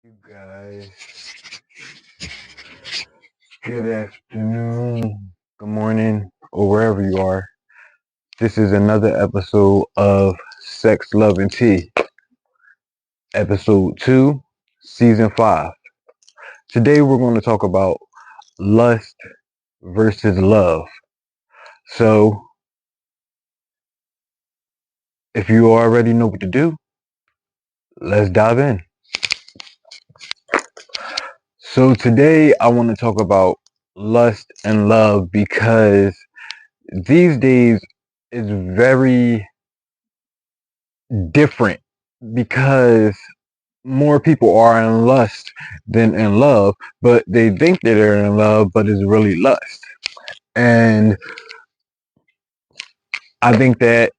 You guys, good afternoon, good morning, or wherever you are. This is another episode of Sex, Love, and Tea, episode 2, season 5. Today we're going to talk about lust versus love. So, if you already know what to do, let's dive in. So, today I want to talk about lust and love because these days it's very different because more people are in lust than in love, but they think that they're in love, but it's really lust. And I think that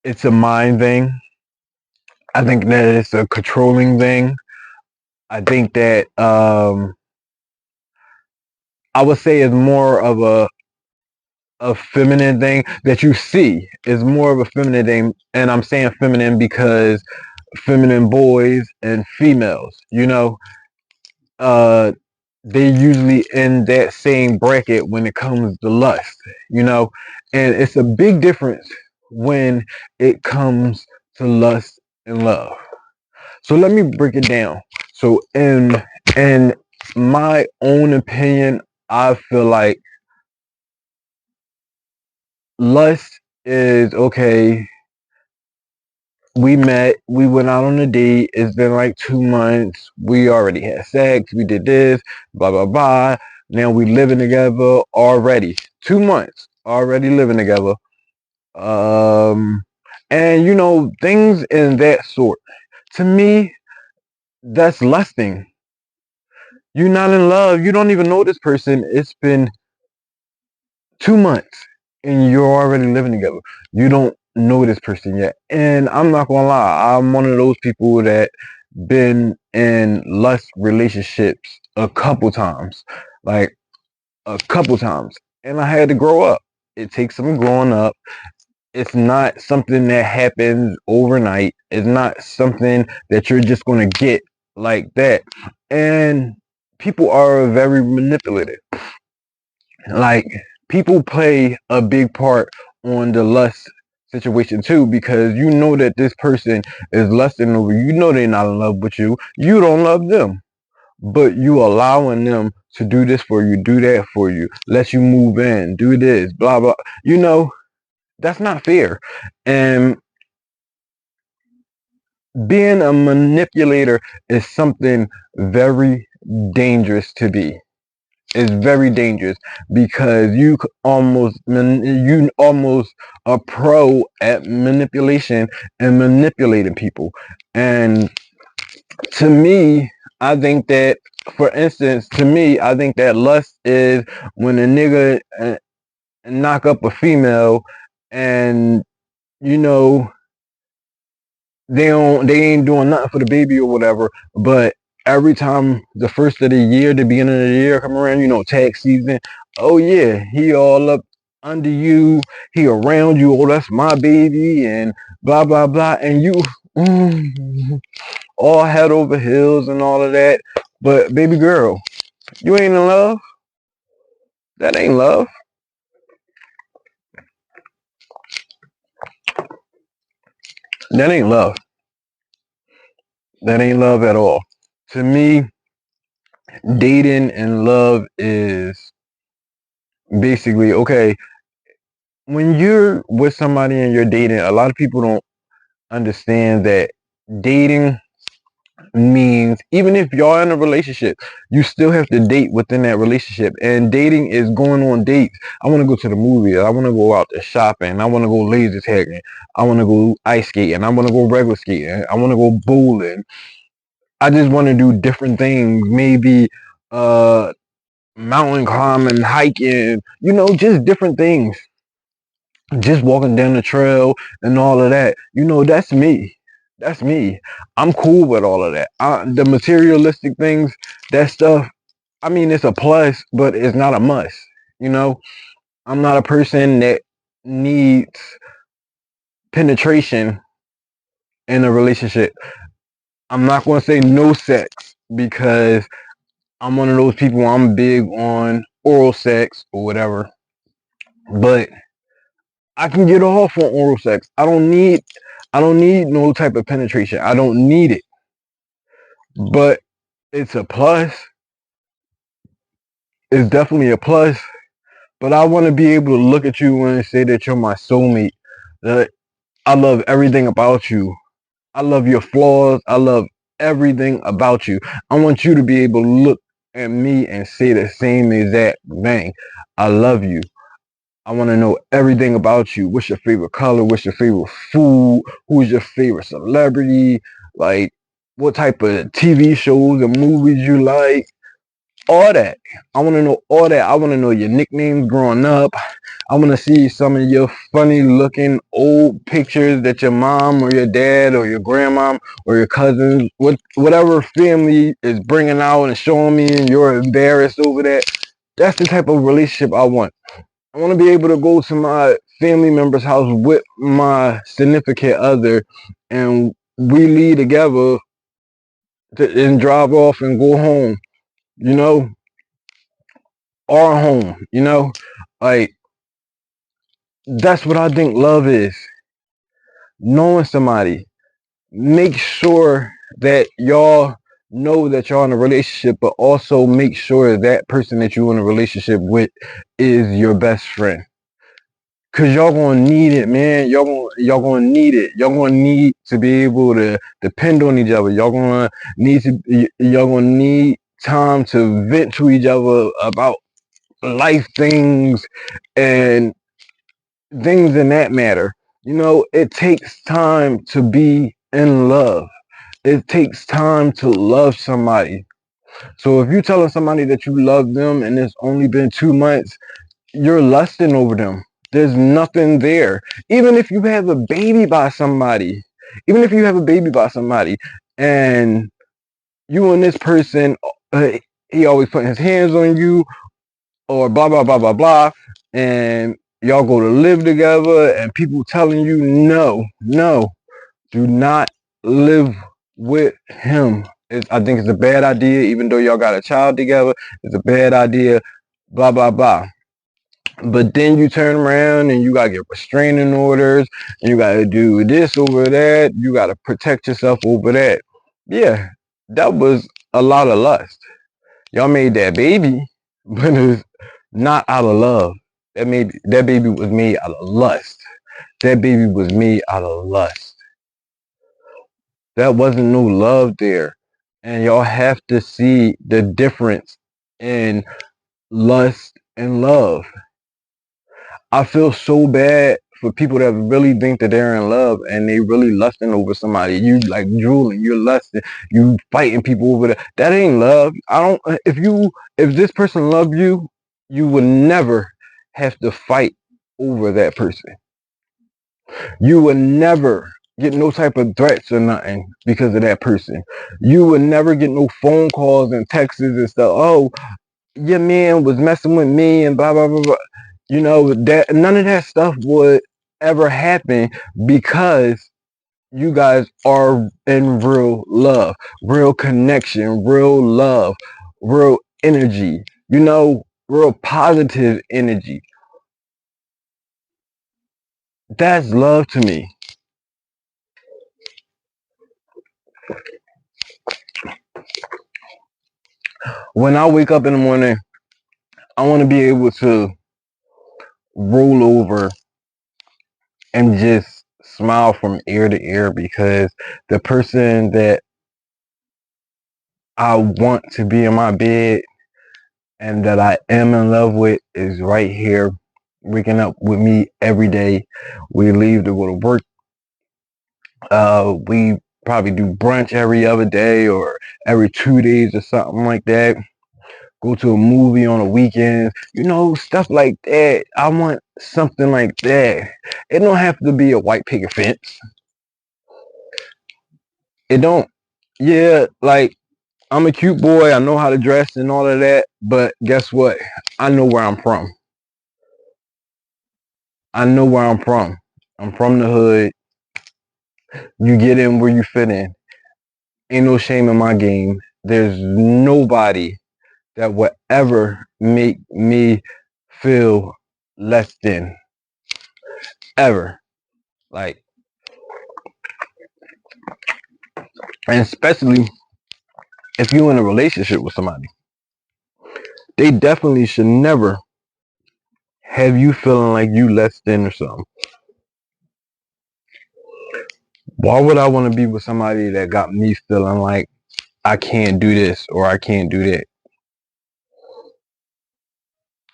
it's a mind thing. I think that it's a controlling thing. I think that I would say it's more of a feminine thing that you see. Is more of a feminine thing, and I'm saying feminine because feminine boys and females, uh they usually in that same bracket when it comes to lust, you know, and it's a big difference when it comes to lust and love. So let me break it down. So in my own opinion, I feel like lust is okay. We met, we went out on a date, it's been like 2 months, we already had sex, we did this, blah blah blah. Now we living together already. 2 months already living together. Um and things in that sort. To me, that's lusting. You're not in love, you don't even know this person. It's been 2 months and you're already living together. You don't know this person yet. And I'm not gonna lie, I'm one of those people that been in lust relationships a couple times. Like a couple times. And I had to grow up. It takes some growing up. It's not something that happens overnight. It's not something that you're just gonna get like that. And people are very manipulative. Like, people play a big part on the lust situation too, because you know that this person is lusting over you. You know they're not in love with you. You don't love them, but you allowing them to do this for you, do that for you, let you move in, do this, blah blah. You know that's not fair. And being a manipulator is something very dangerous to be. Is very dangerous because you almost a pro at manipulation and manipulating people. And to me, I think that, for instance, to me, I think that lust is when a nigga knock up a female, and you know they ain't doing nothing for the baby or whatever, but every time the first of the year, the beginning of the year come around, tax season, oh yeah, he all up under you, he around you, oh that's my baby, and blah blah blah, and you mm, all head over heels and all of that. But baby girl, you ain't in love. That ain't love. That ain't love. That ain't love at all. To me, dating and love is basically okay. When you're with somebody and you're dating, a lot of people don't understand that dating means, even if y'all in a relationship, you still have to date within that relationship. And dating is going on dates. I want to go to the movie. I want to go out to shopping. I want to go laser tagging. I want to go ice skating. I want to go regular skating. I want to go bowling. I just want to do different things. Maybe uh mountain climbing, hiking, just different things, just walking down the trail and all of that. That's me. That's me. I'm cool with all of that. The materialistic things, that stuff, I mean, it's a plus, but it's not a must. You know, I'm not a person that needs penetration in a relationship. I'm not going to say no sex because I'm one of those people, I'm big on oral sex or whatever. But I can get off on oral sex. I don't need no type of penetration. I don't need it. But it's a plus. It's definitely a plus. But I want to be able to look at you and say that you're my soulmate. That I love everything about you. I love your flaws. I love everything about you. I want you to be able to look at me and say the same exact thing. I love you. I want to know everything about you. What's your favorite color? What's your favorite food? Who's your favorite celebrity? Like, what type of TV shows and movies you like? All that. I want to know all that. I want to know your nicknames growing up. I want to see some of your funny looking old pictures that your mom or your dad or your grandma or your cousins, whatever family is bringing out and showing me, and you're embarrassed over that. That's the type of relationship I want. I want to be able to go to my family member's house with my significant other and we leave together and drive off and go home, you know, our home, like that's what I think love is. Knowing somebody, make sure that y'all know that y'all in a relationship, but also make sure that person that you're in a relationship with is your best friend. Cause y'all gonna need it, man. Y'all gonna need it. Y'all gonna need to be able to depend on each other. Y'all gonna need time to vent to each other about life things and things in that matter. It takes time to be in love. It takes time to love somebody. So if you're telling somebody that you love them and it's only been 2 months, you're lusting over them. There's nothing there. Even if you have a baby by somebody, even if you have a baby by somebody, and you and this person, he always putting his hands on you, or blah blah blah blah blah, and y'all go to live together, and people telling you no, no, do not live with him. I think it's a bad idea, even though y'all got a child together. It's a bad idea. Blah blah blah. But then you turn around and you gotta get restraining orders, and you gotta do this over that. You gotta protect yourself over that. Yeah, that was a lot of lust. Y'all made that baby, but it's not out of love. That baby was made out of lust. That baby was made out of lust. That wasn't no love there. And y'all have to see the difference in lust and love. I feel so bad for people that really think that they're in love and they really lusting over somebody. You like drooling, you're lusting, you fighting people over that. That ain't love. I don't. If this person loved you, you would never have to fight over that person. You would never get no type of threats or nothing because of that person. You would never get no phone calls and texts and stuff. Oh, your man was messing with me and blah blah blah blah. That none of that stuff would ever happen because you guys are in real love, real connection, real love, real energy, real positive energy. That's love to me. When I wake up in the morning, I want to be able to roll over and just smile from ear to ear because the person that I want to be in my bed and that I am in love with is right here, waking up with me every day. We leave to go to work. We probably do brunch every other day or every 2 days or something like that. Go to a movie on a weekend, stuff like that. I want something like that. It don't have to be a white picket fence. It don't. Yeah, like I'm a cute boy. I know how to dress and all of that. But guess what? I know where I'm from. I know where I'm from. I'm from the hood. You get in where you fit in. Ain't no shame in my game. There's nobody that would ever make me feel less than, ever. Like, and especially if you're in a relationship with somebody, they definitely should never have you feeling like you less than or something. Why would I want to be with somebody that got me feeling like I can't do this or I can't do that?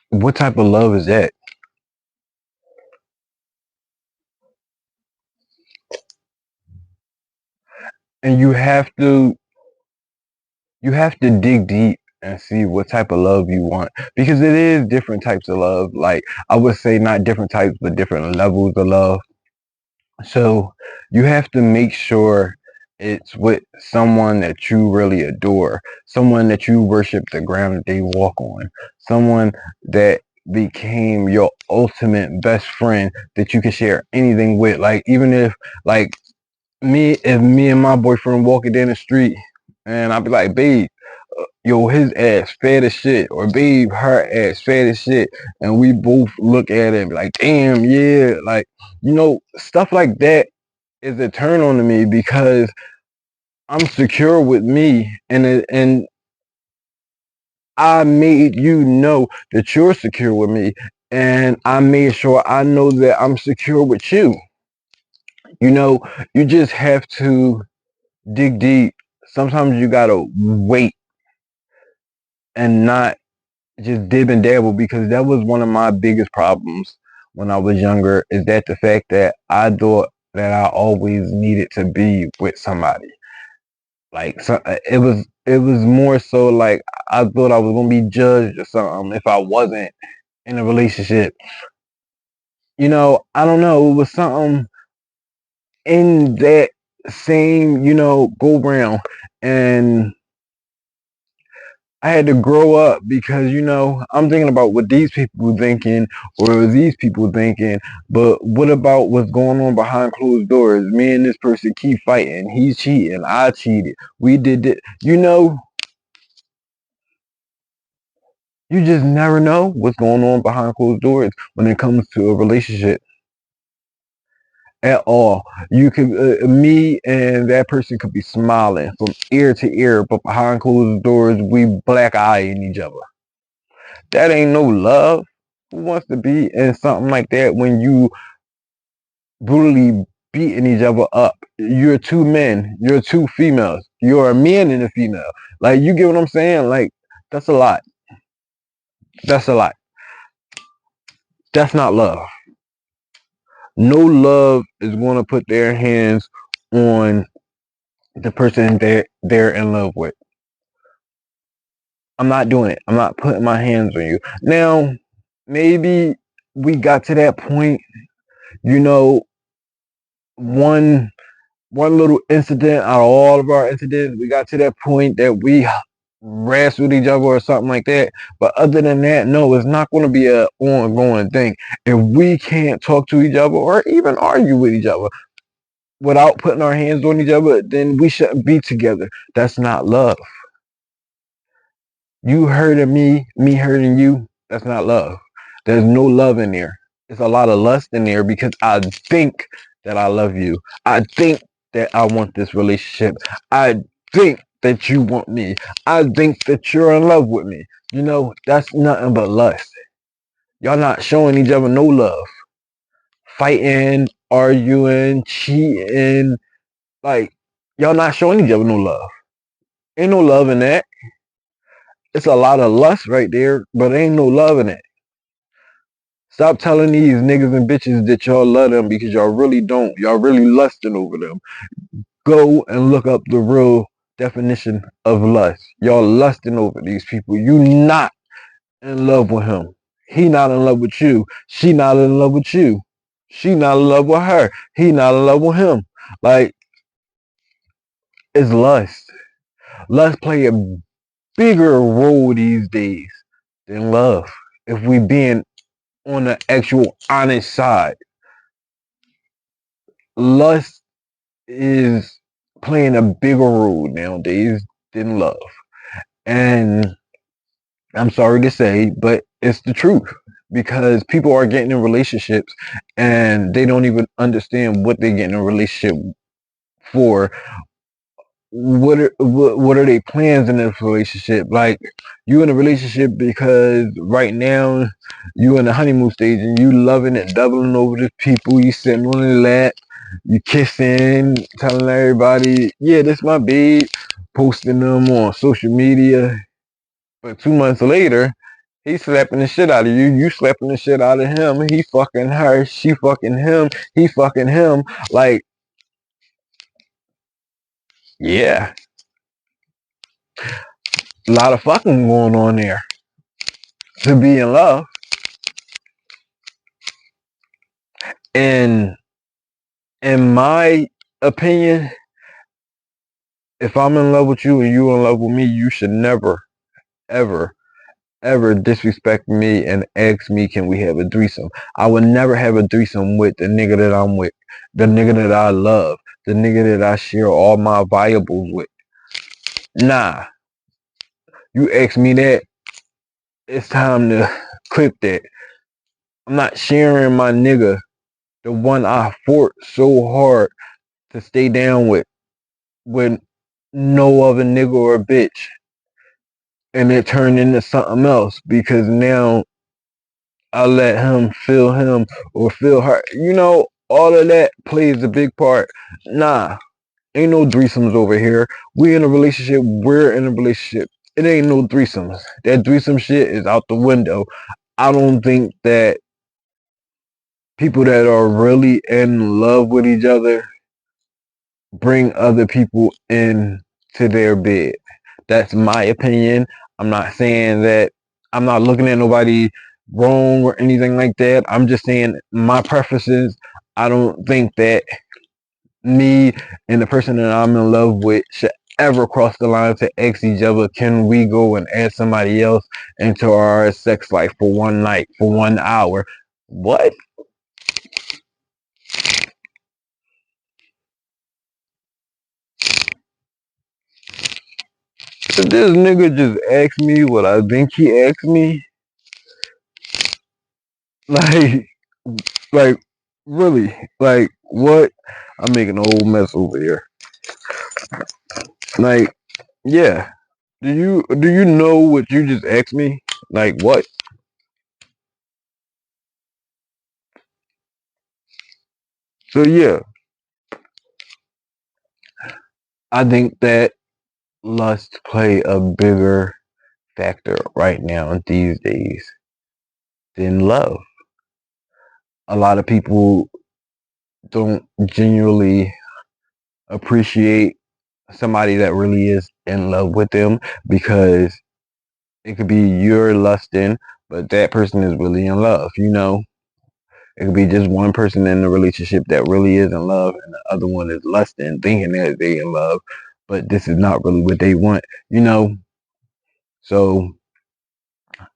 What type of love is that? And you have to dig deep and see what type of love you want, because it is different types of love. Like, I would say not different types but different levels of love. So you have to make sure it's with someone that you really adore, someone that you worship the ground that they walk on, someone that became your ultimate best friend that you can share anything with. Like, even if, like, if me and my boyfriend walking down the street and I'll be like, babe, yo, his ass fat as shit, or babe, her ass fat as shit, and we both look at it and be like, damn, yeah, like, stuff like that is a turn on to me, because I'm secure with me, and I made you know that you're secure with me, and I made sure I know that I'm secure with you. You know, you just have to dig deep. Sometimes you gotta wait and not just dib and dabble, because that was one of my biggest problems when I was younger, is that the fact that I thought that I always needed to be with somebody. Like, so it was more so like I thought I was gonna be judged or something if I wasn't in a relationship. I don't know. It was something in that same, go round, and I had to grow up, because I'm thinking about what these people thinking or these people thinking, but what about what's going on behind closed doors? Me and this person keep fighting. He's cheating. I cheated. We did it. You just never know what's going on behind closed doors when it comes to a relationship at all. You could, me and that person could be smiling from ear to ear, but behind closed doors, we black eyeing each other. That ain't no love. Who wants to be in something like that when you brutally beating each other up? You're two men. You're two females. You're a man and a female. Like, you get what I'm saying? Like, that's a lot. That's a lot. That's not love. No love is going to put their hands on the person they're in love with. I'm not doing it. I'm not putting my hands on you. Now, maybe we got to that point, you know, one one little incident out of all of our incidents, we got to that point that we wrestled each other or something like that. But other than that, no, it's not going to be an ongoing thing. If we can't talk to each other or even argue with each other without putting our hands on each other, then we shouldn't be together. That's not love. You hurting me hurting you, that's not love. There's no love in there. There's a lot of lust in there, because I think that I love you. I think that I want this relationship. I think that you want me. I think that you're in love with me. That's nothing but lust. Y'all not showing each other no love. Fighting, arguing, cheating. Like, y'all not showing each other no love. Ain't no love in that. It's a lot of lust right there, but ain't no love in it. Stop telling these niggas and bitches that y'all love them, because y'all really don't. Y'all really lusting over them. Go and look up the real definition of lust. Y'all lusting over these people. You not in love with him. He not in love with you. She not in love with you. She not in love with her. He not in love with him. Like, it's lust. Lust play a bigger role these days than love. If we being on the actual honest side, lust is playing a bigger role nowadays than love. And I'm sorry to say, but it's the truth, because people are getting in relationships and they don't even understand what they get in a relationship for. What are their plans in this relationship? Like, you in a relationship because right now you in the honeymoon stage and you loving it, doubling over the people, you sitting on the lap, you kissing, telling everybody, yeah, this my babe, posting them on social media. But 2 months later, he's slapping the shit out of you. You slapping the shit out of him. He fucking her. She fucking him. He fucking him. Like, yeah, a lot of fucking going on there to be in love. And in my opinion, if I'm in love with you and you in love with me, you should never, ever, ever disrespect me and ask me, can we have a threesome? I would never have a threesome with the nigga that I'm with, the nigga that I love, the nigga that I share all my valuables with. Nah, you ask me that, it's time to clip that. I'm not sharing my nigga, the one I fought so hard to stay down with no other nigga or bitch. And it turned into something else because now I let him or feel her. You know, all of that plays a big part. Nah, ain't no threesomes over here. We in a relationship. We're in a relationship. It ain't no threesomes. That threesome shit is out the window. I don't think that people that are really in love with each other bring other people in to their bed. That's my opinion. I'm not saying that, I'm not looking at nobody wrong or anything like that. I'm just saying my preferences. I don't think that me and the person that I'm in love with should ever cross the line to ask each other, can we go and add somebody else into our sex life for one night, for 1 hour? What? If this nigga just asked me what I think he asked me, like, like, really, like, what? I'm making a whole mess over here. Like, yeah. Do you know what you just asked me? Like, what? So yeah, I think that lust play a bigger factor right now these days than love. A lot of people don't genuinely appreciate somebody that really is in love with them, because it could be you're lusting, but that person is really in love, you know? It could be just one person in the relationship that really is in love and the other one is lusting, thinking that they in love, but this is not really what they want, you know? So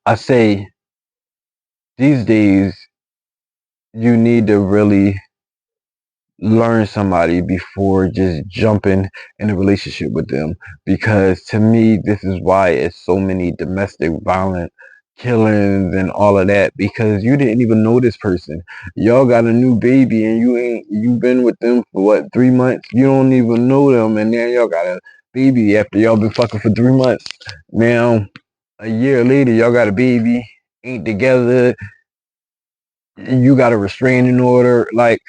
I say these days you need to really learn somebody before just jumping in a relationship with them, because to me this is why it's so many domestic violent killings and all of that, because you didn't even know this person. Y'all got a new baby and you've been with them for what, 3 months? You don't even know them, and now y'all got a baby after y'all been fucking for 3 months. Now a year later y'all got a baby, ain't together, you got a restraining order. Like,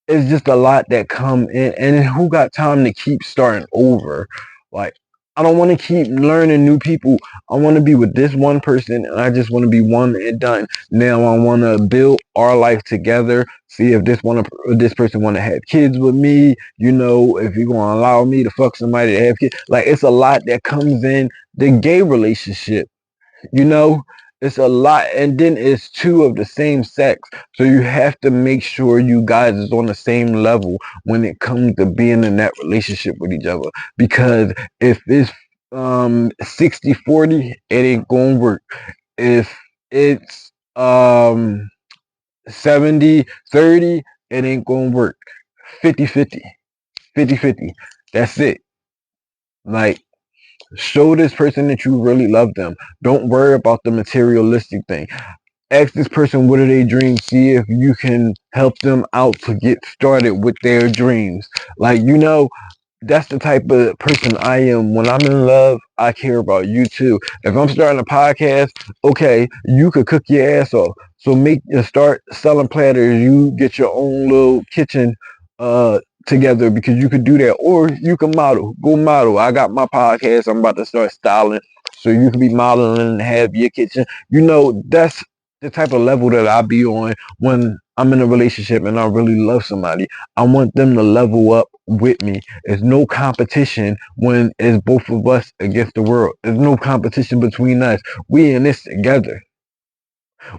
it's just a lot that come in, and who got time to keep starting over? Like, I don't want to keep learning new people. I want to be with this one person and I just want to be one and done. Now I want to build our life together, see if this person want to have kids with me, you know, if you're going to allow me to fuck somebody to have kids. Like, it's a lot that comes in the gay relationship, you know. It's a lot, and then it's two of the same sex, so you have to make sure you guys is on the same level when it comes to being in that relationship with each other, because if it's 60-40, it ain't gonna work. If it's 70-30, it ain't gonna work. 50-50. 50-50. That's it. Like, show this person that you really love them. Don't worry about the materialistic thing. Ask this person what are their dreams. See if you can help them out to get started with their dreams. Like, that's the type of person I am. When I'm in love, I care about you too. If I'm starting a podcast, okay, you could cook your ass off. So start selling platters. You get your own little kitchen together because you could do that. Or you can model. Go model. I got my podcast. I'm about to start styling. So you can be modeling and have your kitchen. That's the type of level that I be on when I'm in a relationship and I really love somebody. I want them to level up with me. There's no competition when it's both of us against the world. There's no competition between us. We in this together.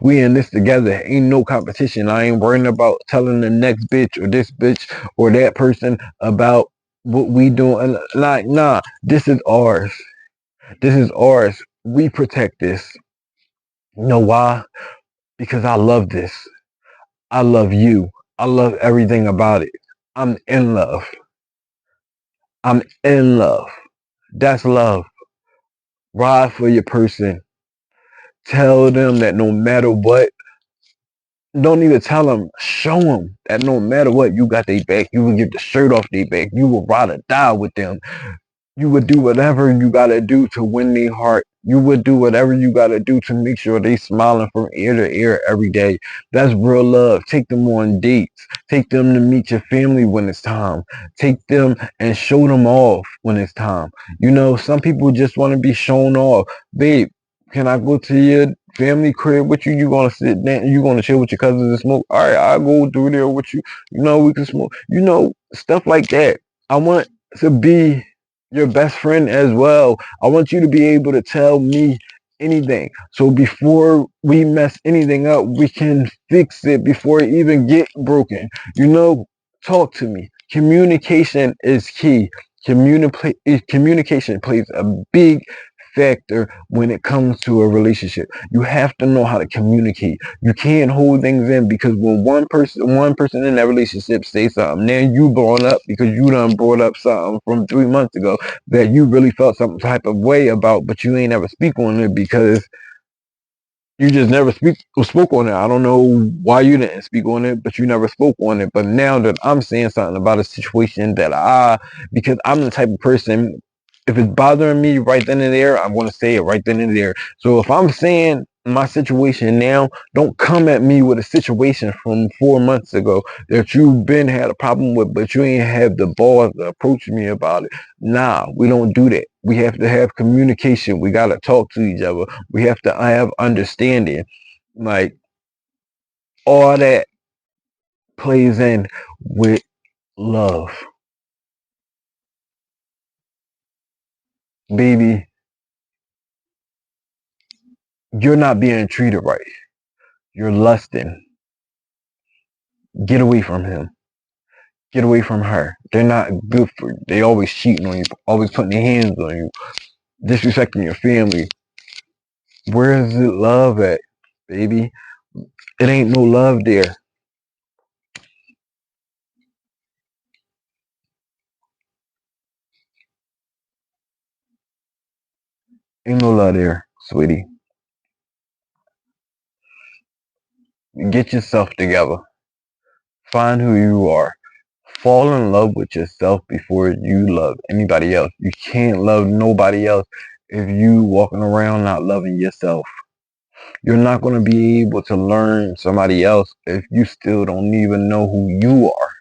We in this together. Ain't no competition. I ain't worrying about telling the next bitch or this bitch or that person about what we doing. Like, nah, this is ours. This is ours. We protect this. You know why? Because I love this. I love you. I love everything about it. I'm in love. I'm in love. That's love. Ride for your person. Tell them that no matter what, don't even tell them, show them that no matter what, you got their back. You will get the shirt off their back. You will ride or die with them. You would do whatever you gotta do to win their heart. You would do whatever you gotta do to make sure they smiling from ear to ear every day. That's real love. Take them on dates. Take them to meet your family when it's time. Take them and show them off when it's time. Some people just want to be shown off. Babe, can I go to your family crib with you? You gonna sit down? You gonna chill with your cousins and smoke? All right, I'll go through there with you. We can smoke. Stuff like that. I want to be your best friend as well. I want you to be able to tell me anything. So before we mess anything up, we can fix it before it even get broken. Talk to me. Communication is key. Communication plays a big factor when it comes to a relationship. You have to know how to communicate. You can't hold things in because when one person in that relationship says something, then you blown up because you done brought up something from 3 months ago that you really felt some type of way about, but you ain't ever speak on it because you just never spoke on it. I don't know why you didn't speak on it, but you never spoke on it. But now that I'm saying something about a situation because I'm the type of person, if it's bothering me right then and there, I'm going to say it right then and there. So if I'm saying my situation now, don't come at me with a situation from 4 months ago that you've been had a problem with, but you ain't have the balls to approach me about it. Nah, we don't do that. We have to have communication. We got to talk to each other. We have to have understanding. Like, all that plays in with love. Baby, you're not being treated right. You're lusting. Get away from him. Get away from her. They're not good for you. They always cheating on you, always putting their hands on you, disrespecting your family. Where is the love at, baby? It ain't no love there. Ain't no love there, sweetie. Get yourself together. Find who you are. Fall in love with yourself before you love anybody else. You can't love nobody else if you walking around not loving yourself. You're not going to be able to learn somebody else if you still don't even know who you are.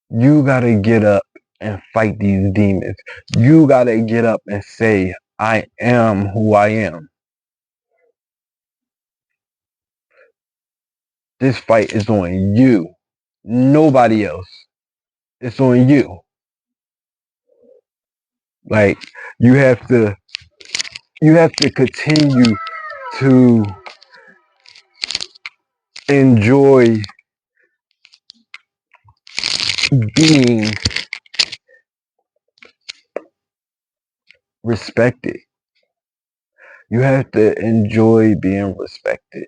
You got to get up and fight these demons. You got to get up and say, I am who I am. This fight is on you. Nobody else. It's on you. Like, you have to continue to enjoy being respected. You have to enjoy being respected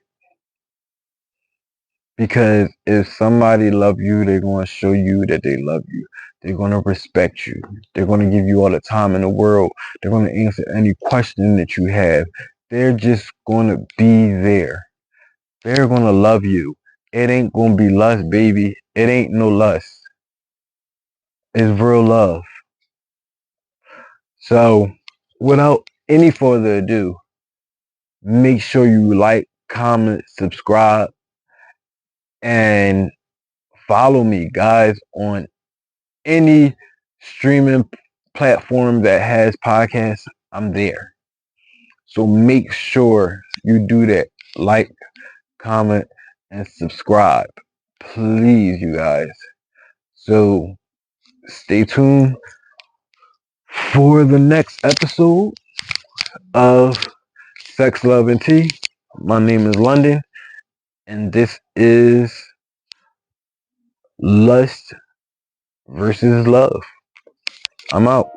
Because if somebody love you, they're going to show you that they love you. They're going to respect you. They're going to give you all the time in the world. They're going to answer any question that you have. They're just going to be there. They're going to love you. It ain't going to be lust, baby. It ain't no lust. It's real love. So, without any further ado, make sure you like, comment, subscribe, and follow me, guys, on any streaming platform that has podcasts. I'm there. So make sure you do that. Like, comment, and subscribe. Please, you guys. So stay tuned for the next episode of Sex, Love, and Tea. My name is London, and this is Lust versus Love. I'm out.